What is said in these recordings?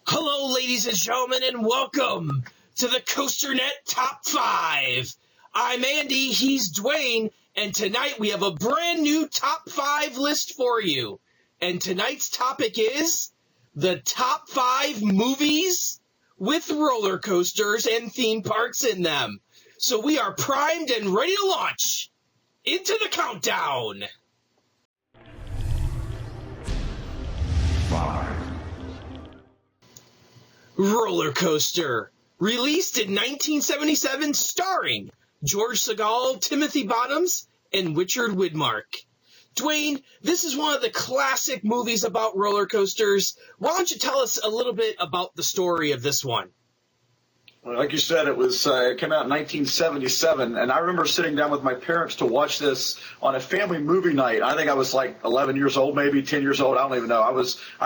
Hello, ladies and gentlemen, and welcome to the COASTER-net Top 5. I'm Andy, he's Dwayne, and tonight we have a brand new Top 5 list for you. And tonight's topic is the Top 5 movies with roller coasters and theme parks in them. So we are primed and ready to launch into the countdown. 5. Roller Coaster, released in 1977, starring George Segal, Timothy Bottoms, and Richard Widmark. Dwayne, this is one of the classic movies about roller coasters. Why don't you tell us a little bit about the story of this one? Well, like you said, it came out in 1977, and I remember sitting down with my parents to watch this on a family movie night. I think I was like 11 years old, maybe 10 years old. I don't even know. I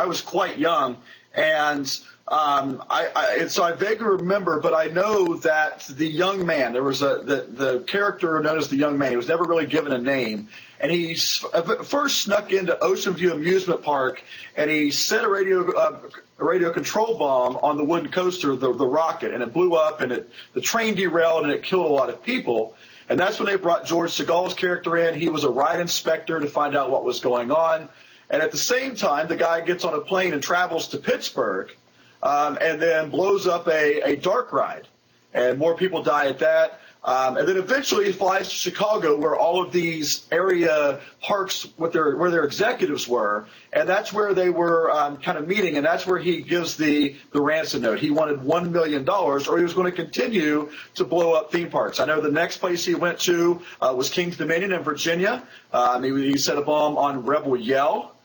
was quite young, and so I vaguely remember, but I know that the young man, there was the character known as the young man. He was never really given a name, and he first snuck into Ocean View Amusement Park, and he set a radio control bomb on the wooden coaster, the rocket, and it blew up, and the train derailed, and it killed a lot of people. And that's when they brought George Segal's character in. He was a ride inspector to find out what was going on. And at the same time, the guy gets on a plane and travels to Pittsburgh, and then blows up a dark ride. And more people die at that. And then eventually he flies to Chicago, where all of these area parks where their executives were, and that's where they were kind of meeting, and that's where he gives the ransom note. He wanted $1 million, or he was going to continue to blow up theme parks. I know the next place he went to was King's Dominion in Virginia. He set a bomb on Rebel Yell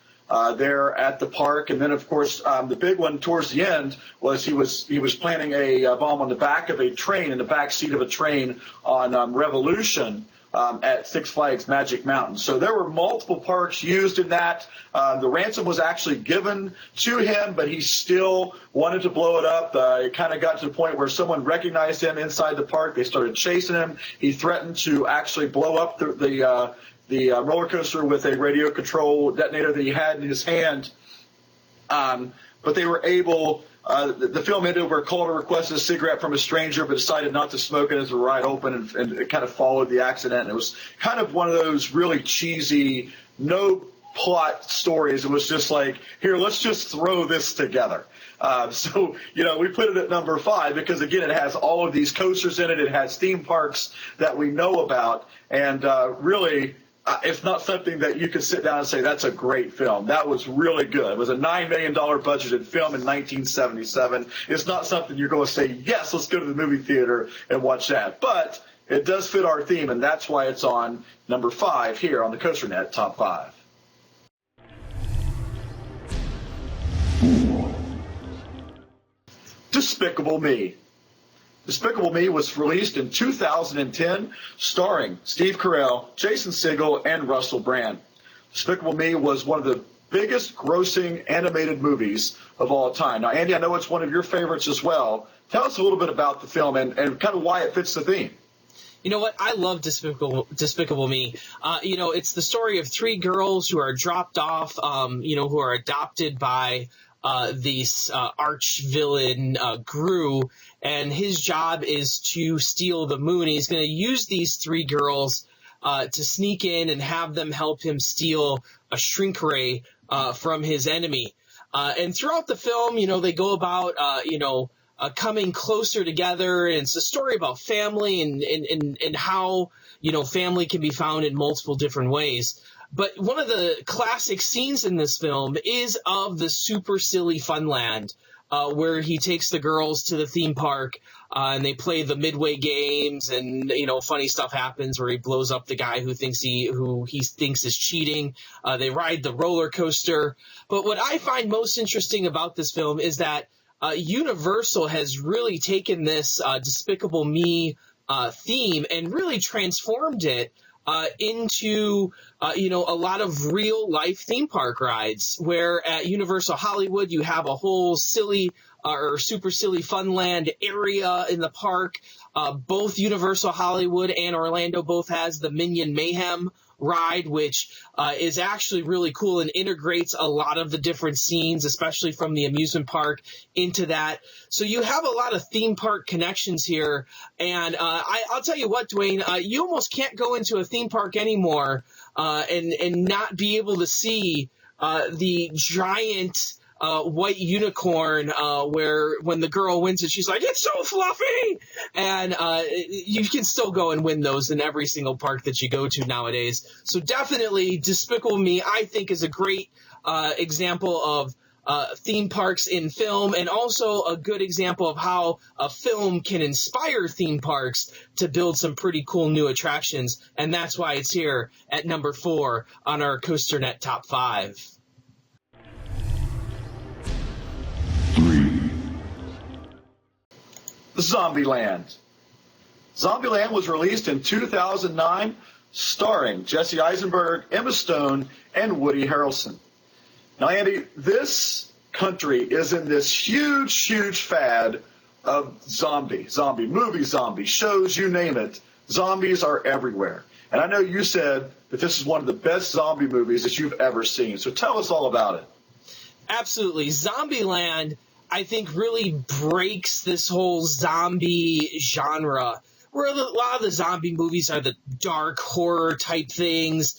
there at the park, and then of course the big one towards the end was he was planting a bomb on the back of a train, in the back seat of a train on Revolution at Six Flags Magic Mountain. So there were multiple parks used in that. The ransom was actually given to him, but he still wanted to blow it up. It kind of got to the point where someone recognized him inside the park. They started chasing him. He threatened to actually blow up the roller coaster with a radio control detonator that he had in his hand. But they were able, the film ended where Calder requested a cigarette from a stranger but decided not to smoke it as the ride opened, and it kind of followed the accident. And it was kind of one of those really cheesy, no plot stories. It was just like, here, let's just throw this together. So, we put it at number 5 because, again, it has all of these coasters in it. It has theme parks that we know about. And really, it's not something that you can sit down and say, that's a great film. That was really good. It was a $9 million budgeted film in 1977. It's not something you're going to say, yes, let's go to the movie theater and watch that. But it does fit our theme, and that's why it's on number 5 here on the COASTER-net Top 5. Despicable Me. Despicable Me was released in 2010, starring Steve Carell, Jason Segel, and Russell Brand. Despicable Me was one of the biggest grossing animated movies of all time. Now, Andy, I know it's one of your favorites as well. Tell us a little bit about the film and kind of why it fits the theme. You know what? I love Despicable Me. It's the story of 3 girls who are dropped off, who are adopted by this arch villain, Gru, and his job is to steal the moon. He's going to use these 3 girls to sneak in and have them help him steal a shrink ray from his enemy. And throughout the film, they go about, coming closer together, and it's a story about family and how, family can be found in multiple different ways. But one of the classic scenes in this film is of the Super Silly Funland, where he takes the girls to the theme park and they play the Midway games, and funny stuff happens where he blows up the guy who he thinks is cheating. They ride the roller coaster. But what I find most interesting about this film is that Universal has really taken this Despicable Me theme and really transformed it into a lot of real life theme park rides, where at Universal Hollywood you have a whole silly or super silly Funland area in the park. Both Universal Hollywood and Orlando both has the Minion Mayhem ride, which is actually really cool and integrates a lot of the different scenes, especially from the amusement park, into that. So you have a lot of theme park connections here. And I'll tell you what, Dwayne, you almost can't go into a theme park anymore and not be able to see the giant white unicorn where when the girl wins it, she's like, it's so fluffy. And you can still go and win those in every single park that you go to nowadays. So definitely Despicable Me, I think, is a great example of theme parks in film, and also a good example of how a film can inspire theme parks to build some pretty cool new attractions. And that's why it's here at number 4 on our COASTER-net Top 5. Zombieland. Zombieland was released in 2009, starring Jesse Eisenberg, Emma Stone, and Woody Harrelson. Now, Andy, this country is in this huge, huge fad of zombie movies, zombie shows, you name it. Zombies are everywhere. And I know you said that this is one of the best zombie movies that you've ever seen. So tell us all about it. Absolutely. Zombieland, I think, really breaks this whole zombie genre, where a lot of the zombie movies are the dark horror type things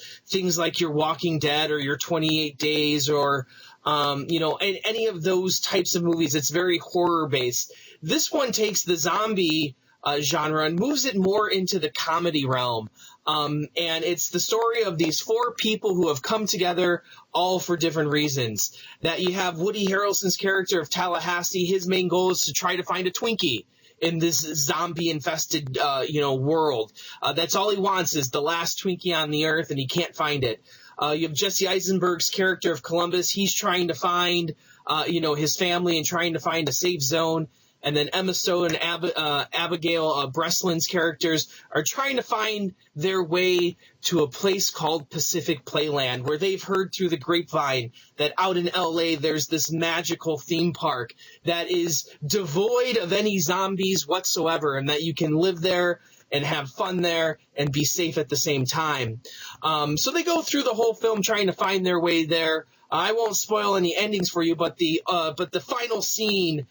like your Walking Dead or your 28 Days or, any of those types of movies. It's very horror based. This one takes the zombie genre and moves it more into the comedy realm. And it's the story of these 4 people who have come together all for different reasons. That you have Woody Harrelson's character of Tallahassee. His main goal is to try to find a Twinkie in this zombie-infested, world. That's all he wants, is the last Twinkie on the earth, and he can't find it. You have Jesse Eisenberg's character of Columbus. He's trying to find, his family and trying to find a safe zone. And then Emma Stone and Abigail Breslin's characters are trying to find their way to a place called Pacific Playland, where they've heard through the grapevine that out in L.A. there's this magical theme park that is devoid of any zombies whatsoever, and that you can live there and have fun there and be safe at the same time. So they go through the whole film trying to find their way there. I won't spoil any endings for you, but the final scene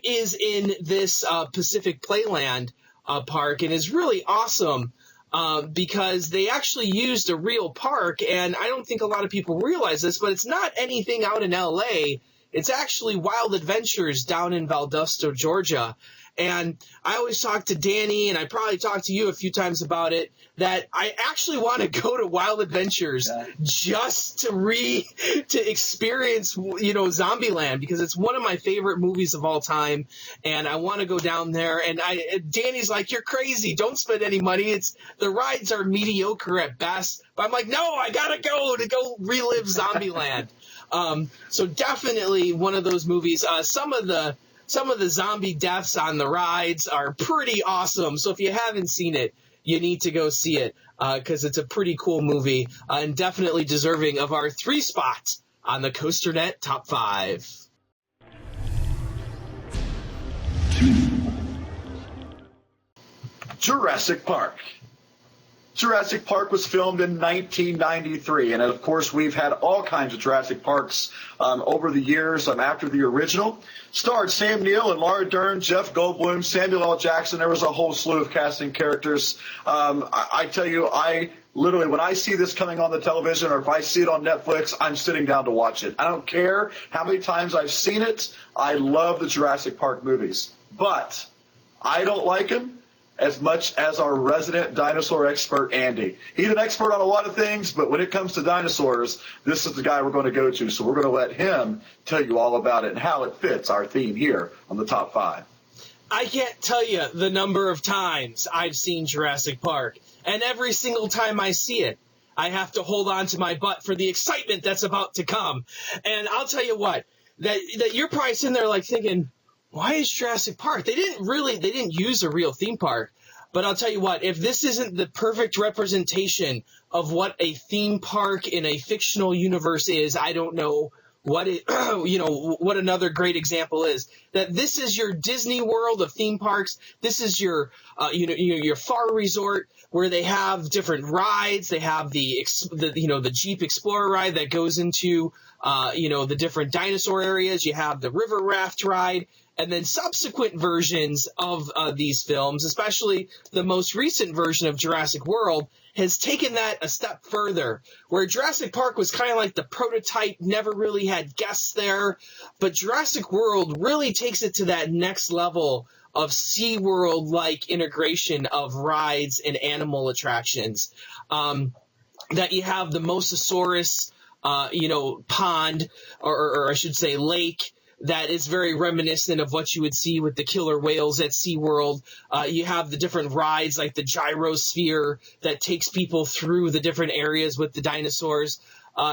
is in this Pacific Playland park, and is really awesome because they actually used a real park, and I don't think a lot of people realize this, but it's not anything out in L.A. It's actually Wild Adventures down in Valdosta, Georgia. And I always talk to Danny, and I probably talked to you a few times about it, that I actually want to go to Wild Adventures just to experience, Zombieland, because it's one of my favorite movies of all time, and I want to go down there. And Danny's like, you're crazy. Don't spend any money. The rides are mediocre at best. But I'm like, no, I gotta go relive Zombieland. So definitely one of those movies. Some of the zombie deaths on the rides are pretty awesome. So if you haven't seen it, you need to go see it because it's a pretty cool movie and definitely deserving of our 3 spot on the COASTER-net Top 5. Jurassic Park. Jurassic Park was filmed in 1993, and of course we've had all kinds of Jurassic Parks over the years after the original. Starred Sam Neill and Laura Dern, Jeff Goldblum, Samuel L. Jackson. There was a whole slew of casting characters. I tell you, I literally, when I see this coming on the television or if I see it on Netflix, I'm sitting down to watch it. I don't care how many times I've seen it. I love the Jurassic Park movies, but I don't like them as much as our resident dinosaur expert, Andy. He's an expert on a lot of things, but when it comes to dinosaurs, this is the guy we're going to go to. So we're going to let him tell you all about it and how it fits our theme here on the Top 5. I can't tell you the number of times I've seen Jurassic Park. And every single time I see it, I have to hold on to my butt for the excitement that's about to come. And I'll tell you what, that you're probably sitting there like thinking, why is Jurassic Park? They didn't use a real theme park. But I'll tell you what, if this isn't the perfect representation of what a theme park in a fictional universe is, I don't know what it, what another great example is. That this is your Disney World of theme parks. This is your, your Far Resort, where they have different rides. They have the Jeep Explorer ride that goes into, the different dinosaur areas. You have the river raft ride. And then subsequent versions of these films, especially the most recent version of Jurassic World, has taken that a step further, where Jurassic Park was kind of like the prototype, never really had guests there. But Jurassic World really takes it to that next level of SeaWorld-like integration of rides and animal attractions. That you have the Mosasaurus, pond, or I should say lake, that is very reminiscent of what you would see with the killer whales at SeaWorld. You have the different rides like the gyrosphere that takes people through the different areas with the dinosaurs.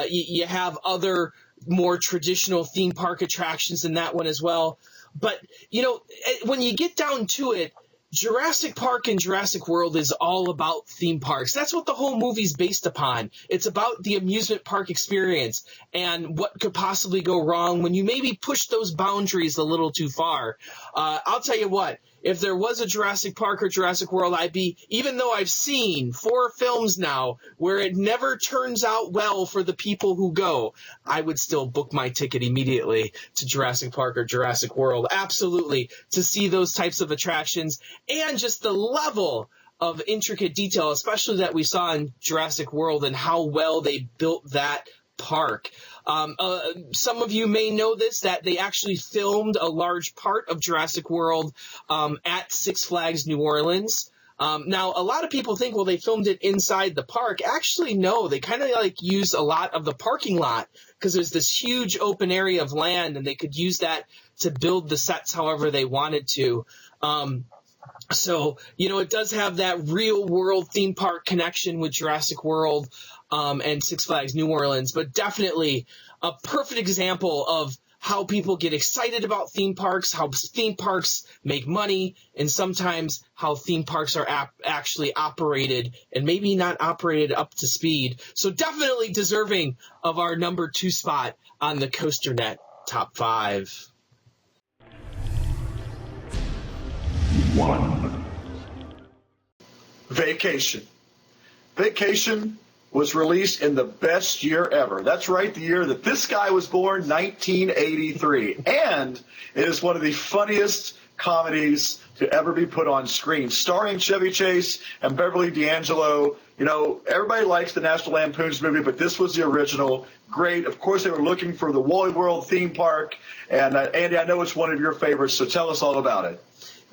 You have other more traditional theme park attractions in that one as well. But, when you get down to it, Jurassic Park and Jurassic World is all about theme parks. That's what the whole movie's based upon. It's about the amusement park experience and what could possibly go wrong when you maybe push those boundaries a little too far. I'll tell you what, if there was a Jurassic Park or Jurassic World, even though I've seen 4 films now where it never turns out well for the people who go, I would still book my ticket immediately to Jurassic Park or Jurassic World. Absolutely. To see those types of attractions and just the level of intricate detail, especially that we saw in Jurassic World and how well they built that park. Some of you may know this, that they actually filmed a large part of Jurassic World at Six Flags New Orleans. Now, a lot of people think, well, they filmed it inside the park. Actually, no, they kind of use a lot of the parking lot because there's this huge open area of land and they could use that to build the sets however they wanted to. So, it does have that real world theme park connection with Jurassic World and Six Flags New Orleans, but definitely a perfect example of how people get excited about theme parks, how theme parks make money, and sometimes how theme parks are actually operated and maybe not operated up to speed. So definitely deserving of our number 2 spot on the COASTER-net Top 5. 1. Vacation. Vacation was released in the best year ever. That's right, the year that this guy was born, 1983. And it is one of the funniest comedies to ever be put on screen. Starring Chevy Chase and Beverly D'Angelo. Everybody likes the National Lampoon's movie, but this was the original. Great. Of course, they were looking for the Wally World theme park. And Andy, I know it's one of your favorites, so tell us all about it.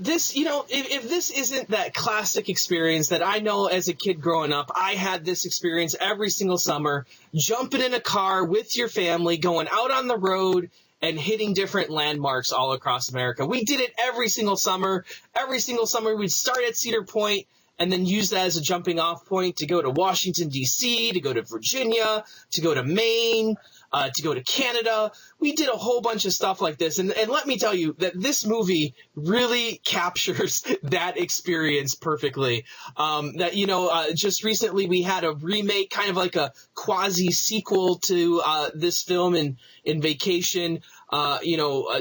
This, if this isn't that classic experience that I know as a kid growing up, I had this experience every single summer, jumping in a car with your family, going out on the road and hitting different landmarks all across America. We did it every single summer. Every single summer we'd start at Cedar Point and then use that as a jumping off point to go to Washington, D.C., to go to Virginia, to go to Maine, to go to Canada. We did a whole bunch of stuff like this. And let me tell you that this movie really captures that experience perfectly. Just recently we had a remake, kind of like a quasi sequel to this film in Vacation,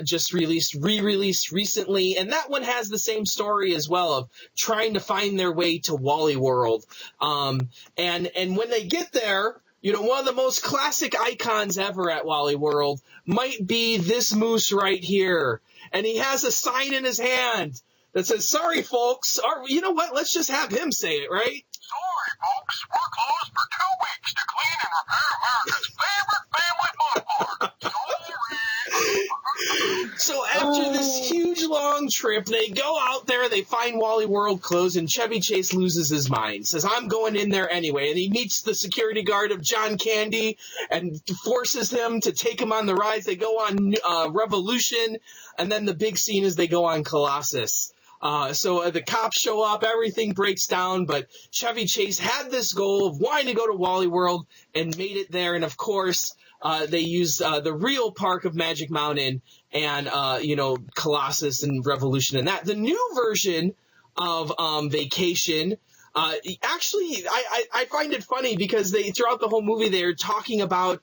just re-released recently. And that one has the same story as well of trying to find their way to Wally World. And when they get there, one of the most classic icons ever at Wally World might be this moose right here. And he has a sign in his hand that says, "Sorry, folks." Or, you know what? Let's just have him say it, right? Sorry, folks. We're closed for 2 weeks to clean and repair America's favorite family fun park. Sorry. So after this huge long trip, they go out there, they find Wally World closed, and Chevy Chase loses his mind, says, "I'm going in there anyway." And he meets the security guard of John Candy and forces him to take him on the rides. They go on Revolution, and then the big scene is they go on Colossus. So the cops show up, everything breaks down, but Chevy Chase had this goal of wanting to go to Wally World and made it there. And of course, they used the real park of Magic Mountain and, Colossus and Revolution and that. The new version of Vacation. Actually, I find it funny because throughout the whole movie they're talking about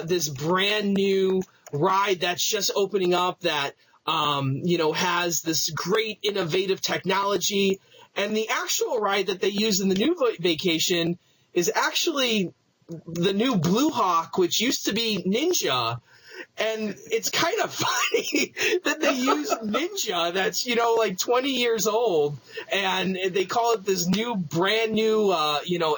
this brand new ride that's just opening up that has this great innovative technology, and the actual ride that they use in the new Vacation is actually the new Blue Hawk, which used to be Ninja. And it's kind of funny that they use Ninja that's, like 20 years old, and they call it this brand new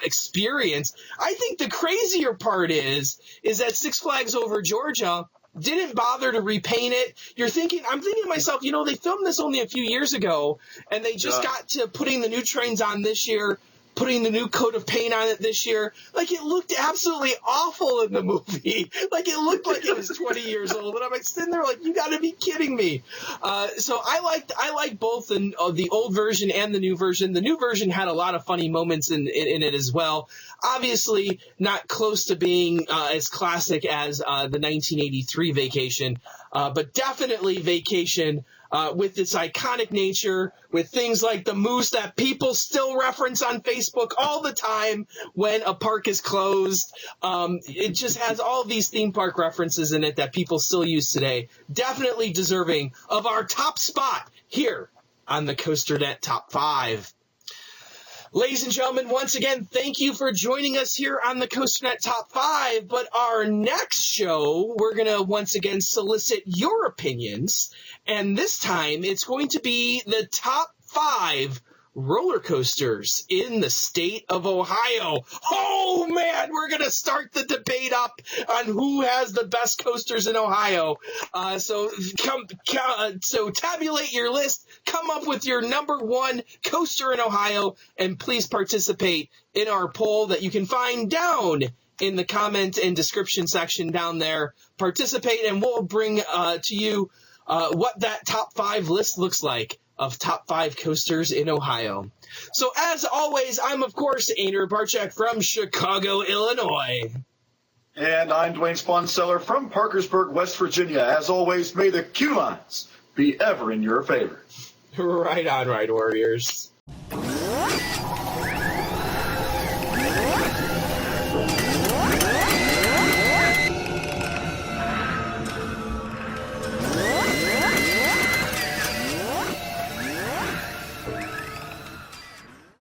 experience. I think the crazier part is that Six Flags Over Georgia didn't bother to repaint it. I'm thinking to myself, they filmed this only a few years ago, and they just got to putting the new trains on this year, putting the new coat of paint on it this year. Like, it looked absolutely awful in the movie. Like, it looked like it was 20 years old. And I'm like sitting there like, you got to be kidding me. So I liked both the old version and the new version. The new version had a lot of funny moments in it as well. Obviously, not close to being as classic as the 1983 Vacation, but definitely Vacation. With its iconic nature, with things like the moose that people still reference on Facebook all the time when a park is closed. It just has all these theme park references in it that people still use today. Definitely deserving of our top spot here on the COASTER.net Top 5. Ladies and gentlemen, once again, thank you for joining us here on the COASTER.net Top 5. But our next show, we're going to once again solicit your opinions. And this time, it's going to be the top 5 roller coasters in the state of Ohio. Oh, man, we're going to start the debate up on who has the best coasters in Ohio. So tabulate your list, come up with your number 1 coaster in Ohio, and please participate in our poll that you can find down in the comment and description section down there. Participate, and we'll bring to you what that top 5 list looks like of top 5 coasters in Ohio. So as always, I'm of course Andrew Barczyk from Chicago, Illinois. And I'm Dwayne Sponseller from Parkersburg, West Virginia. As always, may the Q lines be ever in your favor. Right on, Ride Warriors.